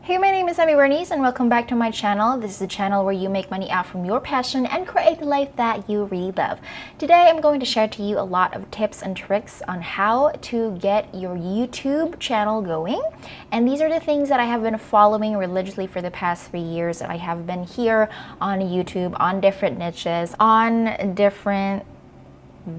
Hey, my name is Demi and welcome back to my channel. This is a channel where you make money out from your passion and create the life that you really love. Today, I'm going to share to you a lot of tips and tricks on how to get your YouTube channel going. And these are the things that I have been following religiously for the past 3 years. I have been here on YouTube, on different niches, on different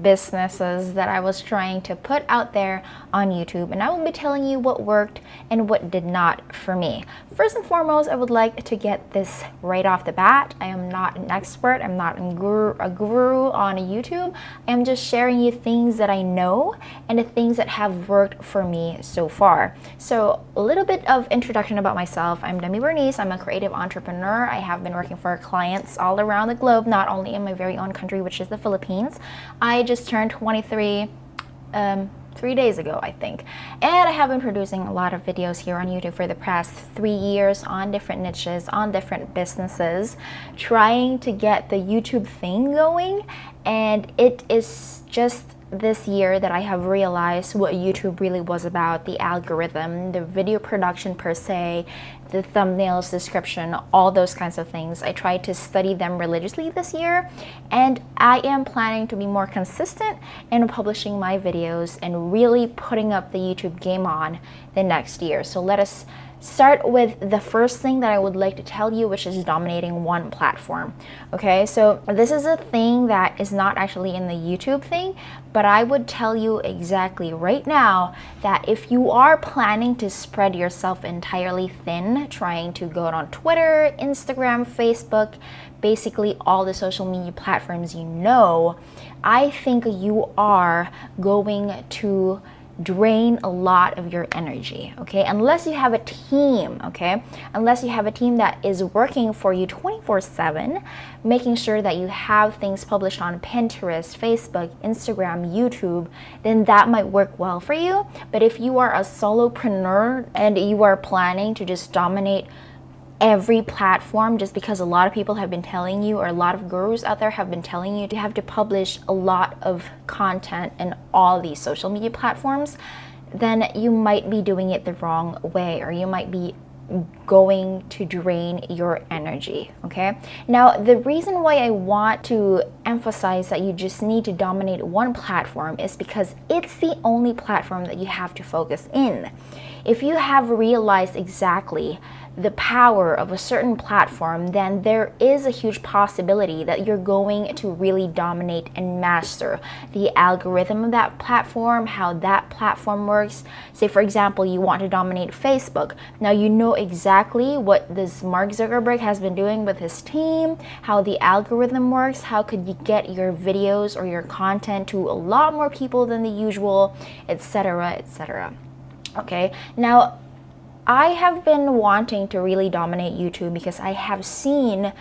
businesses that I was trying to put out there on YouTube, and I will be telling you what worked and what did not for me. First and foremost, I would like to get this right off the bat. I am not an expert. I'm not a guru on YouTube. I am just sharing you things that I know and the things that have worked for me so far. So a little bit of introduction about myself. I'm Demi. I'm a creative entrepreneur. I have been working for clients all around the globe, not only in my very own country, which is the Philippines. I just turned 23 3 days ago, I think. And I have been producing a lot of videos here on YouTube for the past 3 years on different niches, on different businesses, trying to get the YouTube thing going. And it is just this year that I have realized what YouTube really was about, the algorithm, the video production per se, the thumbnails, description, all those kinds of things. I tried to study them religiously this year, and I am planning to be more consistent in publishing my videos and really putting up the YouTube game on the next year. So let us start with the first thing that I would like to tell you, which is dominating one platform. Okay, so this is a thing that is not actually in the YouTube thing, but I would tell you exactly right now that if you are planning to spread yourself entirely thin, trying to go on Twitter, Instagram, Facebook, basically all the social media platforms you know, I think you are going to drain a lot of your energy, okay? Unless you have a team, okay? Unless you have a team that is working for you 24/7, making sure that you have things published on Pinterest, Facebook, Instagram, YouTube, then that might work well for you. But if you are a solopreneur and you are planning to just dominate every platform just because a lot of people have been telling you, or a lot of gurus out there have been telling you, to have to publish a lot of content in all these social media platforms, then you might be doing it the wrong way, or you might be going to drain your energy, okay? Now, the reason why I want to emphasize that you just need to dominate one platform is because it's the only platform that you have to focus in. If you have realized exactly the power of a certain platform, then there is a huge possibility that you're going to really dominate and master the algorithm of that platform, how that platform works. Say, for example, you want to dominate Facebook. Now you know exactly what this Mark Zuckerberg has been doing with his team, how the algorithm works, how could you get your videos or your content to a lot more people than the usual, etc., etc. Okay, now I have been wanting to really dominate YouTube because I have seen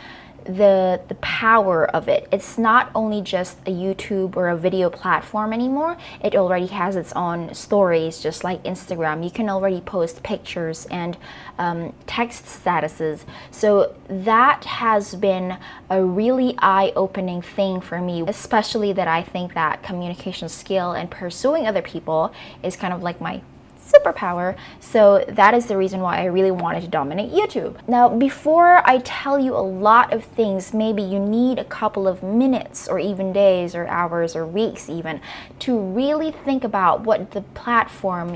the power of it. It's not only just a YouTube or a video platform anymore. It already has its own stories, just like Instagram. You can already post pictures and text statuses. So that has been a really eye-opening thing for me, especially that I think that communication skill and pursuing other people is kind of like my superpower. So that is the reason why I really wanted to dominate YouTube. Now, before I tell you a lot of things, maybe you need a couple of minutes or even days or hours or weeks even to really think about what is the platform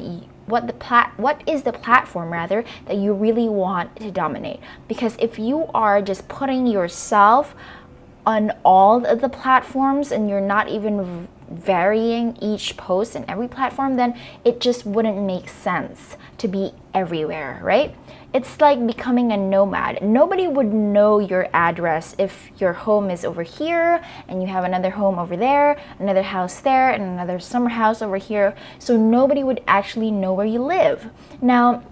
rather that you really want to dominate. Because if you are just putting yourself on all of the platforms and you're not even varying each post in every platform, then it just wouldn't make sense to be everywhere, right? It's like becoming a nomad. Nobody would know your address if your home is over here and you have another home over there, another house there, and another summer house over here. So nobody would actually know where you live. Now,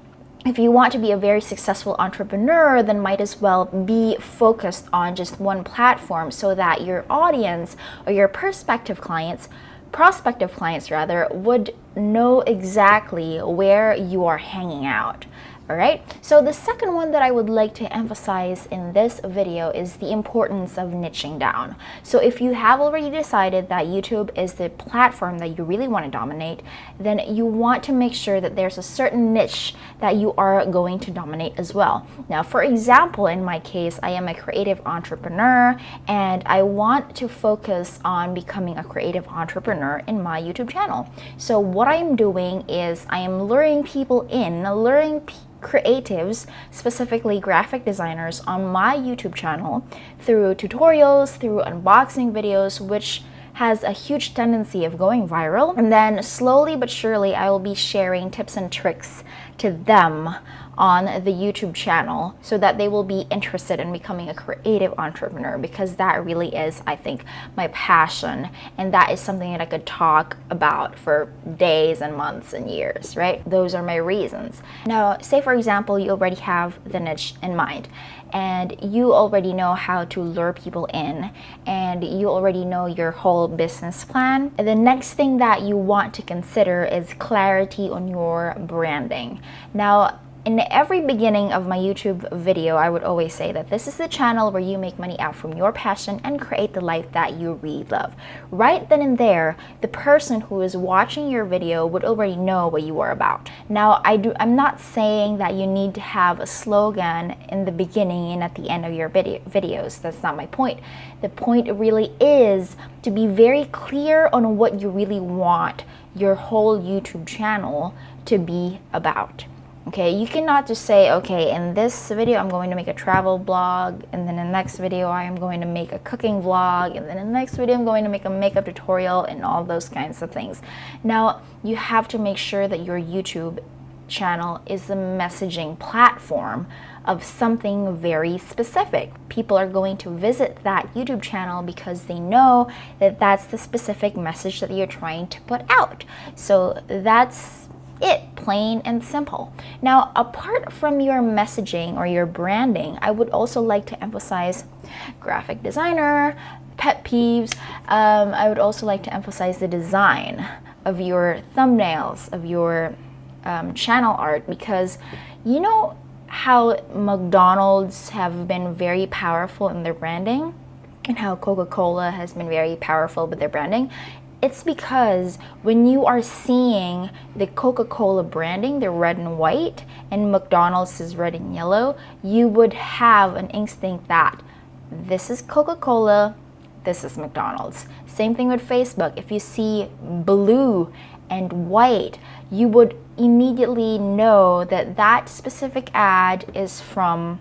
if you want to be a very successful entrepreneur, then might as well be focused on just one platform so that your audience or your prospective clients rather, would know exactly where you are hanging out. All right, so the second one that I would like to emphasize in this video is the importance of niching down. So if you have already decided that YouTube is the platform that you really want to dominate, then you want to make sure that there's a certain niche that you are going to dominate as well. Now, for example, in my case, I am a creative entrepreneur and I want to focus on becoming a creative entrepreneur in my YouTube channel. So what I'm doing is I am luring people in, creatives, specifically graphic designers, on my YouTube channel through tutorials, through unboxing videos, which has a huge tendency of going viral. And then slowly but surely, I will be sharing tips and tricks to them on the YouTube channel so that they will be interested in becoming a creative entrepreneur, because that really is, I think, my passion, and that is something that I could talk about for days and months and years, right? Those are my reasons. Now, say for example, you already have the niche in mind and you already know how to lure people in and you already know your whole business plan. The next thing that you want to consider is clarity on your branding. Now, in every beginning of my YouTube video, I would always say that this is the channel where you make money out from your passion and create the life that you really love. Right then and there, the person who is watching your video would already know what you are about. Now, I'm not saying that you need to have a slogan in the beginning and at the end of your videos. That's not my point. The point really is to be very clear on what you really want your whole YouTube channel to be about. Okay, you cannot just say, okay, in this video I'm going to make a travel blog, and then in the next video I am going to make a cooking vlog, and then in the next video I'm going to make a makeup tutorial, and all those kinds of things. Now, you have to make sure that your YouTube channel is a messaging platform of something very specific. People are going to visit that YouTube channel because they know that that's the specific message that you're trying to put out. So that's it, plain and simple. Now, apart from your messaging or your branding, I would also like to emphasize graphic designer, pet peeves. I would also like to emphasize the design of your thumbnails, of your channel art, because you know how McDonald's have been very powerful in their branding and how Coca-Cola has been very powerful with their branding. It's because when you are seeing the Coca-Cola branding, the red and white, and McDonald's is red and yellow, you would have an instinct that this is Coca-Cola, this is McDonald's. Same thing with Facebook. If you see blue and white, you would immediately know that that specific ad is from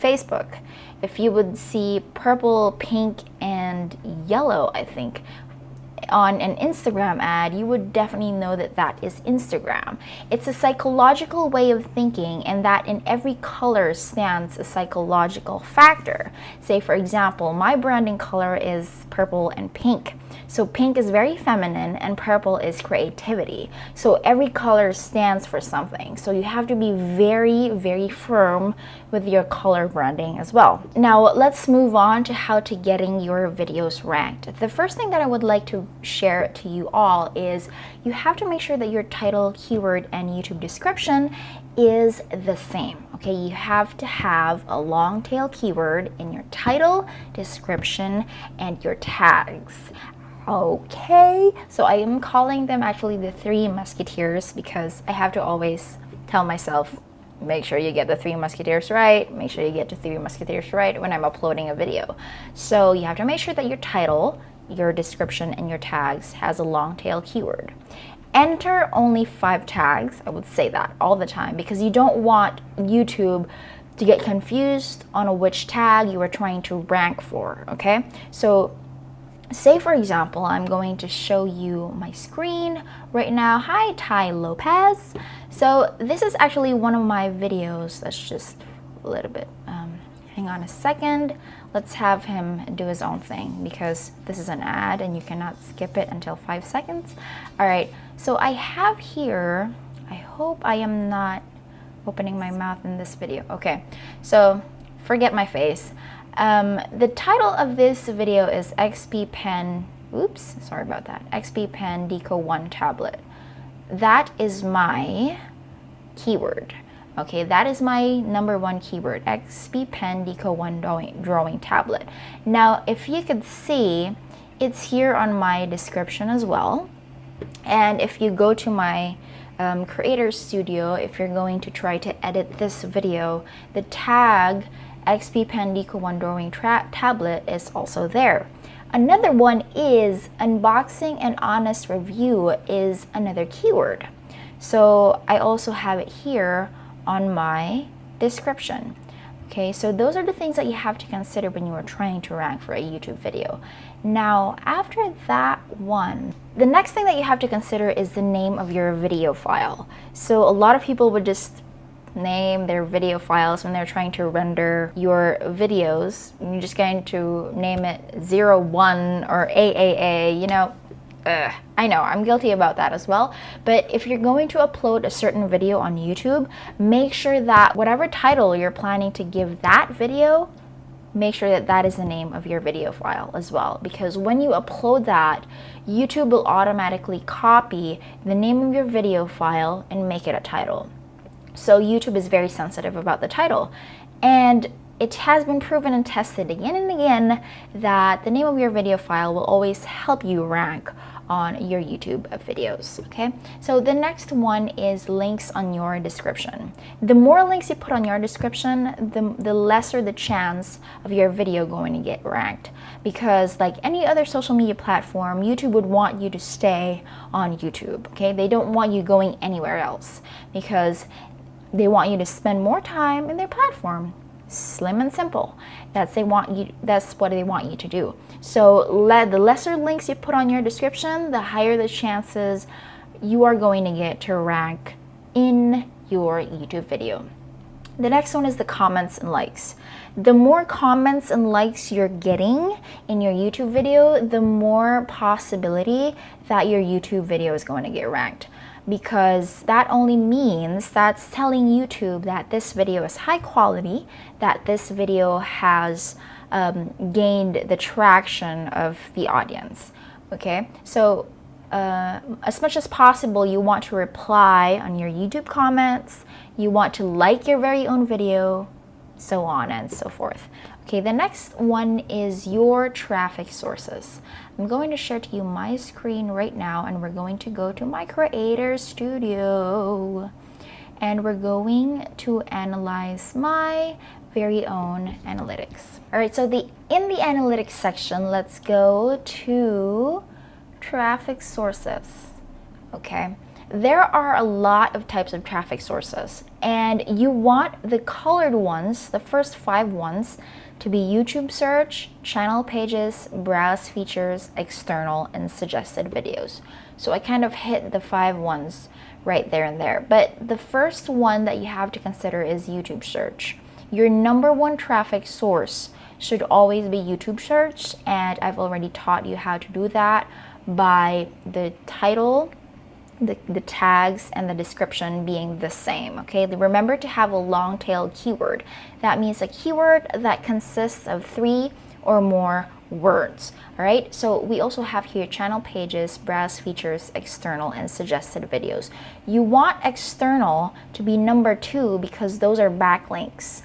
Facebook. If you would see purple, pink, and yellow, I think, on an Instagram ad, you would definitely know that that is Instagram. It's a psychological way of thinking, and that in every color stands a psychological factor. Say for example, my branding color is purple and pink. So pink is very feminine and purple is creativity. So every color stands for something. So you have to be very, very firm with your color branding as well. Now let's move on to how to getting your videos ranked. The first thing that I would like to share to you all is you have to make sure that your title, keyword, and YouTube description is the same. Okay, you have to have a long tail keyword in your title, description, and your tags. Okay, so I am calling them actually the Three Musketeers because I have to always tell myself, make sure you get the Three Musketeers right, make sure you get the Three Musketeers right when I'm uploading a video. So you have to make sure that your title, your description, and your tags has a long tail keyword. Enter only 5 tags. I would say that all the time because you don't want YouTube to get confused on which tag you are trying to rank for, okay? So say for example, I'm going to show you my screen right now. Hi, Ty Lopez. So this is actually one of my videos. That's just a little bit, hang on a second. Let's have him do his own thing because this is an ad and you cannot skip it until 5 seconds. All right, so I have here, I hope I am not opening my mouth in this video. Okay, so forget my face. The title of this video is XP Pen, oops, sorry about that, XP Pen Deco 1 tablet. That is my keyword. Okay, that is my number one keyword, XP Pen Deco 1 drawing tablet. Now, if you could see, it's here on my description as well. And if you go to my Creator Studio, if you're going to try to edit this video, the tag XP Pen Deco 1 drawing tablet is also there. Another one is unboxing and honest review is another keyword. So I also have it here on my description. Okay, so those are the things that you have to consider when you are trying to rank for a YouTube video. Now, after that one, the next thing that you have to consider is the name of your video file. So a lot of people would just name their video files when they're trying to render your videos. You're just going to name it 01 or AAA, you know. I know, I'm guilty about that as well. But if you're going to upload a certain video on YouTube, make sure that whatever title you're planning to give that video, make sure that that is the name of your video file as well. Because when you upload that, YouTube will automatically copy the name of your video file and make it a title. So YouTube is very sensitive about the title. And it has been proven and tested again and again that the name of your video file will always help you rank on your YouTube videos, okay? So the next one is links on your description. The more links you put on your description, the lesser the chance of your video going to get ranked. Because like any other social media platform, YouTube would want you to stay on YouTube, okay? They don't want you going anywhere else because they want you to spend more time in their platform. Slim and simple. That's what they want you to do. So the lesser links you put on your description, the higher the chances you are going to get to rank in your YouTube video. The next one is the comments and likes. The more comments and likes you're getting in your YouTube video, the more possibility that your YouTube video is going to get ranked. Because that only means that's telling YouTube that this video is high quality, that this video has gained the traction of the audience. Okay, so as much as possible, you want to reply on your YouTube comments, you want to like your very own video, so on and so forth. Okay, the next one is your traffic sources. I'm going to share to you my screen right now, and we're going to go to my Creator Studio, and we're going to analyze my very own analytics. All right, so in the analytics section, let's go to traffic sources. Okay, there are a lot of types of traffic sources, and you want the colored ones, the first 5 ones, to be YouTube search, channel pages, browse features, external, and suggested videos. So I kind of hit the 5 ones right there and there. But the first one that you have to consider is YouTube search. Your number one traffic source should always be YouTube search, and I've already taught you how to do that by the title, the tags, and the description being the same. Okay, remember to have a long tail keyword. That means a keyword that consists of 3 or more words. All right, so we also have here channel pages, browse features, external, and suggested videos. You want external to be number 2 because those are backlinks.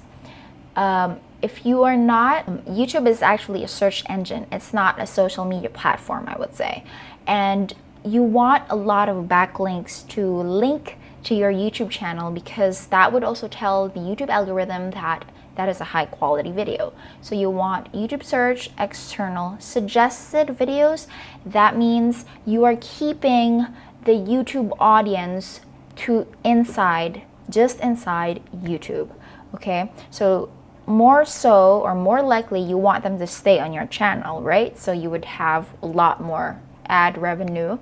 If you are not, YouTube is actually a search engine. It's not a social media platform, I would say. And you want a lot of backlinks to link to your YouTube channel because that would also tell the YouTube algorithm that that is a high quality video. So you want YouTube search, external, suggested videos. That means you are keeping the YouTube audience to just inside YouTube. Okay, so more so or more likely you want them to stay on your channel, right? So you would have a lot more ad revenue.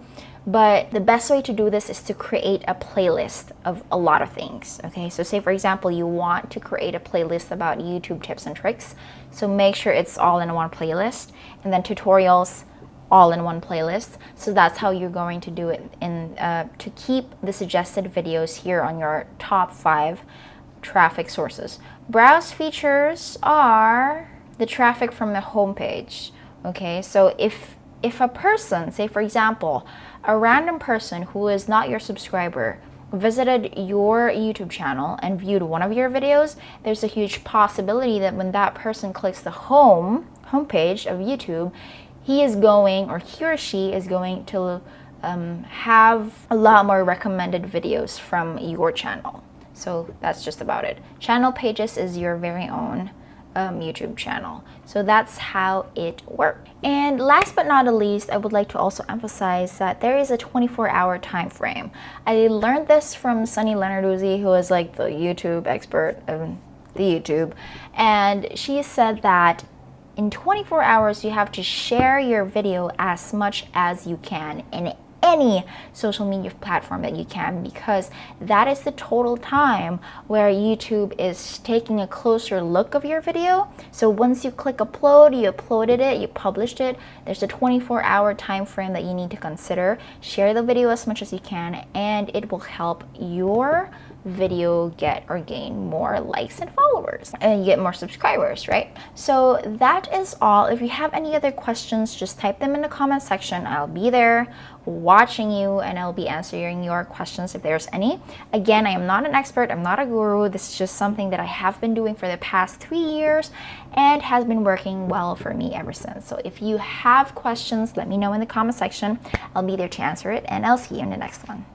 But the best way to do this is to create a playlist of a lot of things. Okay, so say for example you want to create a playlist about YouTube tips and tricks, so make sure it's all in one playlist, and then tutorials all in one playlist. So that's how you're going to do it to keep the suggested videos here on your top 5 traffic sources. Browse features are the traffic from the homepage. Okay, so if a person, say for example, a random person who is not your subscriber visited your YouTube channel and viewed one of your videos, there's a huge possibility that when that person clicks the homepage of YouTube, he or she is going to have a lot more recommended videos from your channel. So that's just about it. Channel pages is your very own YouTube channel. So that's how it works. And last but not least, I would like to also emphasize that there is a 24-hour time frame. I learned this from Sunny Lenarduzzi, who is like the YouTube expert of the YouTube, and she said that in 24 hours you have to share your video as much as you can in any social media platform that you can, because that is the total time where YouTube is taking a closer look of your video. So once you click upload, you uploaded it, you published it, there's a 24-hour time frame that you need to consider. Share the video as much as you can, and it will help your video get or gain more likes and followers, and you get more subscribers, right? So that is all. If you have any other questions, just type them in the comment section. I'll be there watching you, and I'll be answering your questions if there's any. Again, I am not an expert, I'm not a guru. This is just something that I have been doing for the past 3 years and has been working well for me ever since. So if you have questions, let me know in the comment section. I'll be there to answer it, and I'll see you in the next one.